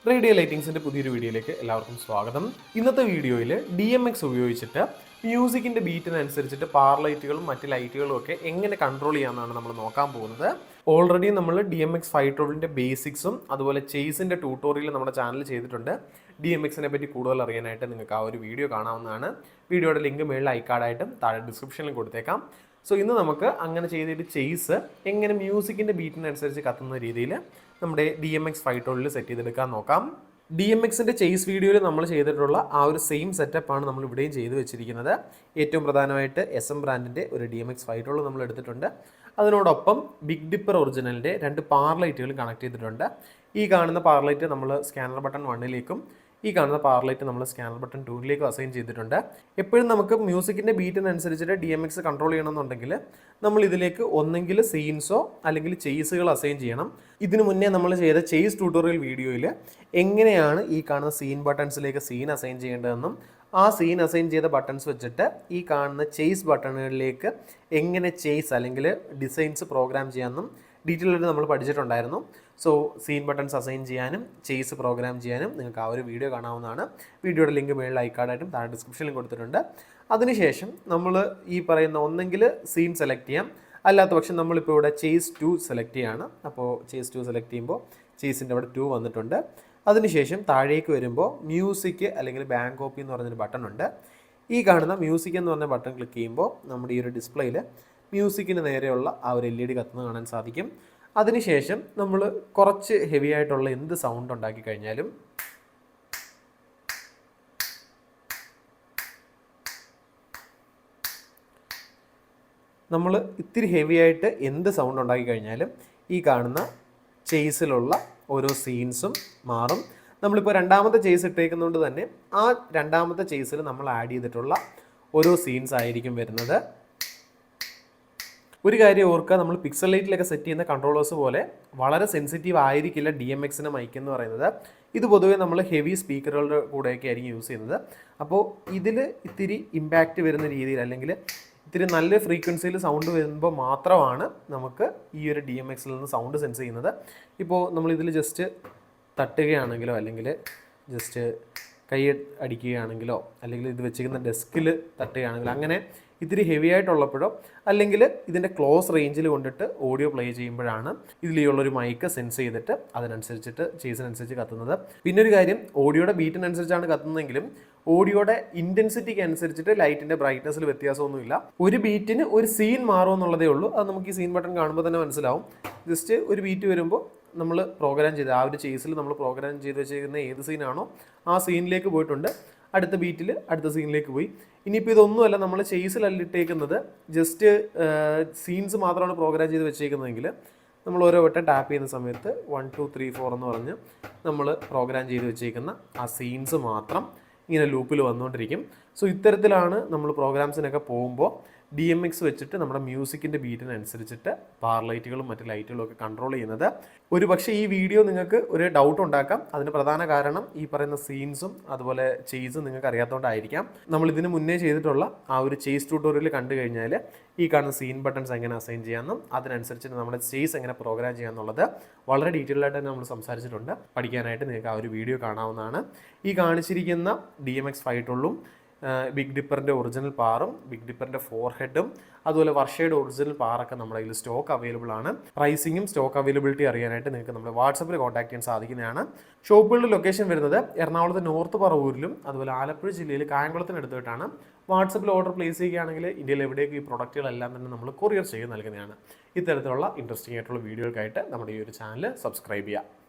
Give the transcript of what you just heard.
Radio ലൈറ്റിംഗ്സിൻ്റെ പുതിയൊരു വീഡിയോയിലേക്ക് എല്ലാവർക്കും സ്വാഗതം. ഇന്നത്തെ വീഡിയോയിൽ DMX ഉപയോഗിച്ചിട്ട് മ്യൂസിക്കിൻ്റെ ബീറ്റിനനുസരിച്ചിട്ട് പാർ ലൈറ്റുകളും മറ്റ് ലൈറ്റുകളും ഒക്കെ എങ്ങനെ കൺട്രോൾ ചെയ്യാമെന്നാണ് നമ്മൾ നോക്കാൻ പോകുന്നത്. ഓൾറെഡി നമ്മൾ DMX 512ൻ്റെ ബേസിക്സും അതുപോലെ ചേസിൻ്റെ ട്യൂട്ടോറിയൽ നമ്മുടെ ചാനൽ ചെയ്തിട്ടുണ്ട്. DMXനെ പറ്റി കൂടുതൽ അറിയാനായിട്ട് നിങ്ങൾക്ക് ആ ഒരു വീഡിയോ കാണാവുന്നതാണ്. വീഡിയോയുടെ ലിങ്ക് മേളിൽ ഐക്കാർഡായിട്ടും താഴെ ഡിസ്ക്രിപ്ഷനിലും കൊടുത്തേക്കാം. സോ ഇന്ന് നമുക്ക് അങ്ങനെ ചെയ്തിട്ട് ചേസ് എങ്ങനെ മ്യൂസിക്കിൻ്റെ ബീറ്റിനനുസരിച്ച് കത്തുന്ന രീതിയിൽ നമ്മുടെ DMX 512ൽ സെറ്റ് ചെയ്തെടുക്കാൻ നോക്കാം. DMXൻ്റെ ചേസ് വീഡിയോയിൽ നമ്മൾ ചെയ്തിട്ടുള്ള ആ ഒരു സെയിം സെറ്റപ്പാണ് നമ്മൾ ഇവിടെയും ചെയ്ത് വെച്ചിരിക്കുന്നത്. ഏറ്റവും പ്രധാനമായിട്ട് SM ബ്രാൻഡിൻ്റെ ഒരു DMX 512 നമ്മൾ എടുത്തിട്ടുണ്ട്. അതിനോടൊപ്പം ബിഗ് ഡിപ്പർ ഒറിജിനലിൻ്റെ 2 പാർ ലൈറ്റുകൾ കണക്ട് ചെയ്തിട്ടുണ്ട്. ഈ കാണുന്ന പാർ ലൈറ്റ് നമ്മൾ സ്കാനർ ബട്ടൺ 1ലേക്കും ഈ കാണുന്ന പാർ ലൈറ്റ് നമ്മൾ സ്കാനർ ബട്ടൺ 2ലേക്കും അസൈൻ ചെയ്തിട്ടുണ്ട്. എപ്പോഴും നമുക്ക് മ്യൂസിക്കിൻ്റെ ബീറ്റിനനുസരിച്ചിട്ട് DMX കൺട്രോൾ ചെയ്യണമെന്നുണ്ടെങ്കിൽ നമ്മൾ ഇതിലേക്ക് ഒന്നെങ്കിൽ സീൻസോ അല്ലെങ്കിൽ ചേസുകൾ അസൈൻ ചെയ്യണം. ഇതിനു മുന്നേ നമ്മൾ ചെയ്ത ചേസ് ട്യൂട്ടോറിയൽ വീഡിയോയിൽ എങ്ങനെയാണ് ഈ കാണുന്ന സീൻ ബട്ടൺസിലേക്ക് സീൻ അസൈൻ ചെയ്യേണ്ടതെന്നും ആ സീൻ അസൈൻ ചെയ്ത ബട്ടൺസ് വെച്ചിട്ട് ഈ കാണുന്ന ചേസ് ബട്ടണുകളിലേക്ക് എങ്ങനെ ചേസ് അല്ലെങ്കിൽ ഡിസൈൻസ് പ്രോഗ്രാം ചെയ്യാമെന്നും ഡീറ്റെയിൽ ആയിട്ട് നമ്മൾ പഠിച്ചിട്ടുണ്ടായിരുന്നു. സോ സീൻ ബട്ടൺസ് അസൈൻ ചെയ്യാനും ചേസ് പ്രോഗ്രാം ചെയ്യാനും നിങ്ങൾക്ക് ആ ഒരു വീഡിയോ കാണാവുന്നതാണ്. വീഡിയോയുടെ ലിങ്ക് മേളിൽ ഐക്കാർഡായിട്ടും താഴെ ഡിസ്ക്രിപ്ഷനിലും കൊടുത്തിട്ടുണ്ട്. അതിനുശേഷം നമ്മൾ ഈ പറയുന്ന ഒന്നെങ്കിൽ സീൻ സെലക്ട് ചെയ്യാം, അല്ലാത്ത പക്ഷം നമ്മളിപ്പോൾ ഇവിടെ ചേസ് 2 സെലക്ട് ചെയ്യാണ്. അപ്പോൾ ചേസ് 2 സെലക്ട് ചെയ്യുമ്പോൾ ചേസിൻ്റെ അവിടെ 2 വന്നിട്ടുണ്ട്. അതിനുശേഷം താഴേക്ക് വരുമ്പോൾ മ്യൂസിക് അല്ലെങ്കിൽ ബാങ്ക് കോപ്പി എന്ന് പറഞ്ഞൊരു ബട്ടൺ ഉണ്ട്. ഈ കാണുന്ന മ്യൂസിക് എന്ന് പറഞ്ഞ ബട്ടൺ ക്ലിക്ക് ചെയ്യുമ്പോൾ നമ്മുടെ ഈ ഒരു ഡിസ്പ്ലേയിൽ മ്യൂസിക്കിന് നേരെയുള്ള ആ ഒരു LED കത്തുന്നത് കാണാൻ സാധിക്കും. അതിനുശേഷം നമ്മൾ കുറച്ച് ഹെവി ആയിട്ടുള്ള എന്ത് സൗണ്ട് ഉണ്ടാക്കി കഴിഞ്ഞാലും നമ്മൾ ഇത്തിരി ഹെവി ആയിട്ട് എന്ത് സൗണ്ട് ഉണ്ടാക്കി കഴിഞ്ഞാലും ഈ കാണുന്ന ചേസിലുള്ള ഓരോ സീൻസും മാറും. നമ്മളിപ്പോൾ രണ്ടാമത്തെ ചേസ് ഇട്ടേക്കുന്നതുകൊണ്ട് തന്നെ ആ രണ്ടാമത്തെ ചേസിൽ നമ്മൾ ആഡ് ചെയ്തിട്ടുള്ള ഓരോ സീൻസ് ആയിരിക്കും വരുന്നത്. ഒരു കാര്യം ഓർക്കുക, നമ്മൾ പിക്സൽ ലൈറ്റിലൊക്കെ സെറ്റ് ചെയ്യുന്ന കൺട്രോളേഴ്സ് പോലെ വളരെ സെൻസിറ്റീവ് ആയിരിക്കില്ല DMXൻ്റെ മൈക്ക് എന്ന് പറയുന്നത്. ഇത് പൊതുവേ നമ്മൾ ഹെവി സ്പീക്കറുകളുടെ കൂടെയൊക്കെ ആയിരിക്കും യൂസ് ചെയ്യുന്നത്. അപ്പോൾ ഇതിൽ ഇത്തിരി ഇമ്പാക്റ്റ് വരുന്ന രീതിയിൽ അല്ലെങ്കിൽ ഇത്തിരി നല്ല ഫ്രീക്വൻസിയിൽ സൗണ്ട് വരുമ്പോൾ മാത്രമാണ് നമുക്ക് ഈ ഒരു DMXൽ നിന്ന് സൗണ്ട് സെൻസ് ചെയ്യുന്നത്. ഇപ്പോൾ നമ്മളിതിൽ ജസ്റ്റ് തട്ടുകയാണെങ്കിലോ അല്ലെങ്കിൽ ജസ്റ്റ് കൈ അടിക്കുകയാണെങ്കിലോ അല്ലെങ്കിൽ ഇത് വെച്ചിരിക്കുന്ന ഡെസ്കിൽ തട്ടുകയാണെങ്കിലോ അങ്ങനെ ഇത്തിരി ഹെവി ആയിട്ടുള്ളപ്പോഴോ അല്ലെങ്കിൽ ഇതിൻ്റെ ക്ലോസ് റേഞ്ചിൽ കൊണ്ടിട്ട് ഓഡിയോ പ്ലേ ചെയ്യുമ്പോഴാണ് ഇതിലുള്ളൊരു മൈക്ക് സെൻസ് ചെയ്തിട്ട് അതിനനുസരിച്ചിട്ട് ചേസിനനുസരിച്ച് കത്തുന്നത്. പിന്നെ ഒരു കാര്യം, ഓഡിയോയുടെ ബീറ്റിനനുസരിച്ചാണ് കത്തുന്നതെങ്കിലും ഓഡിയോയുടെ ഇൻറ്റൻസിറ്റിക്ക് അനുസരിച്ചിട്ട് ലൈറ്റിൻ്റെ ബ്രൈറ്റ്നസ്സിൽ വ്യത്യാസമൊന്നുമില്ല. ഒരു ബീറ്റിന് ഒരു സീൻ മാറുമെന്നുള്ളതേ ഉള്ളൂ. അത് നമുക്ക് ഈ സീൻ ബട്ടൺ കാണുമ്പോൾ തന്നെ മനസ്സിലാവും. ജസ്റ്റ് ഒരു ബീറ്റ് വരുമ്പോൾ നമ്മൾ പ്രോഗ്രാം ചെയ്ത് ആ ഒരു ചേസിൽ നമ്മൾ പ്രോഗ്രാം ചെയ്ത് വെച്ചിരിക്കുന്ന ഏത് സീനാണോ ആ സീനിലേക്ക് പോയിട്ടുണ്ട്. അടുത്ത ബീറ്റിൽ അടുത്ത സീനിലേക്ക് പോയി. ഇനിയിപ്പോൾ ഇതൊന്നുമല്ല, നമ്മൾ ചേസിലല്ല ഇട്ടേക്കുന്നത്, ജസ്റ്റ് സീൻസ് മാത്രമാണ് പ്രോഗ്രാം ചെയ്ത് വെച്ചേക്കുന്നതെങ്കിൽ നമ്മൾ ഓരോ വട്ടം ടാപ്പ് ചെയ്യുന്ന സമയത്ത് 1 2 3 4 എന്ന് പറഞ്ഞ് നമ്മൾ പ്രോഗ്രാം ചെയ്ത് വെച്ചേക്കുന്ന ആ സീൻസ് മാത്രം ഇങ്ങനെ ലൂപ്പിൽ വന്നുകൊണ്ടിരിക്കും. സോ ഇത്തരത്തിലാണ് നമ്മൾ പ്രോഗ്രാംസിനൊക്കെ പോകുമ്പോൾ DMX വെച്ചിട്ട് നമ്മുടെ മ്യൂസിക്കിൻ്റെ ബീറ്റിനനുസരിച്ചിട്ട് പാർ ലൈറ്റുകളും മറ്റ് ലൈറ്റുകളും ഒക്കെ കൺട്രോൾ ചെയ്യുന്നത്. ഒരു പക്ഷേ ഈ വീഡിയോ നിങ്ങൾക്ക് ഒരു ഡൗട്ട് ഉണ്ടാക്കാം. അതിന് പ്രധാന കാരണം ഈ പറയുന്ന സീൻസും അതുപോലെ ചേസും നിങ്ങൾക്ക് അറിയാത്തതുകൊണ്ടായിരിക്കാം. നമ്മൾ ഇതിന് മുന്നേ ചെയ്തിട്ടുള്ള ആ ഒരു ചേസ് ട്യൂട്ടോറിയൽ കണ്ടു കഴിഞ്ഞാൽ ഈ കാണുന്ന സീൻ ബട്ടൺസ് എങ്ങനെ അസൈൻ ചെയ്യാമെന്നും അതിനനുസരിച്ചിട്ട് നമ്മുടെ ചേസ് എങ്ങനെ പ്രോഗ്രാം ചെയ്യാമെന്നുള്ളത് വളരെ ഡീറ്റെയിൽ ആയിട്ട് നമ്മൾ സംസാരിച്ചിട്ടുണ്ട്. പഠിക്കാനായിട്ട് നിങ്ങൾക്ക് ആ ഒരു വീഡിയോ കാണാവുന്നതാണ്. ഈ കാണിച്ചിരിക്കുന്ന DMX 512ഉം ബിഗ് ഡിപ്പറിൻ്റെ ഒറിജിനൽ പാറും ബിഗ് ഡിപ്പറിൻ്റെ 4 ഹെഡും അതുപോലെ വർഷയുടെ ഒറിജിനൽ പാറൊക്കെ നമ്മുടെ കയ്യിൽ സ്റ്റോക്ക് അവൈലബിൾ ആണ്. പ്രൈസിങ്ങും സ്റ്റോക്ക് അവൈലബിലിറ്റി അറിയാനായിട്ട് നിങ്ങൾക്ക് നമ്മുടെ വാട്സപ്പിൽ കോൺടാക്ട് ചെയ്യാൻ സാധിക്കുന്നതാണ്. ഷോപ്പുകളുടെ ലൊക്കേഷൻ വരുന്നത് എറണാകുളത്ത് നോർത്ത് പറവൂരിലും അതുപോലെ ആലപ്പുഴ ജില്ലയിൽ കായംകുളത്തിനടുത്തായിട്ടാണ്. വാട്സപ്പിൽ ഓർഡർ പ്ലേസ് ചെയ്യുകയാണെങ്കിൽ ഇന്ത്യയിൽ എവിടേക്ക് ഈ പ്രൊഡക്റ്റുകളെല്ലാം തന്നെ നമ്മൾ കൊറിയർ ചെയ്ത് നൽകുന്നതാണ്. ഇത്തരത്തിലുള്ള ഇൻട്രസ്റ്റിംഗ് ആയിട്ടുള്ള വീഡിയോകൾക്കായിട്ട് നമ്മുടെ ഈ ഒരു ചാനൽ സബ്സ്ക്രൈബ് ചെയ്യുക.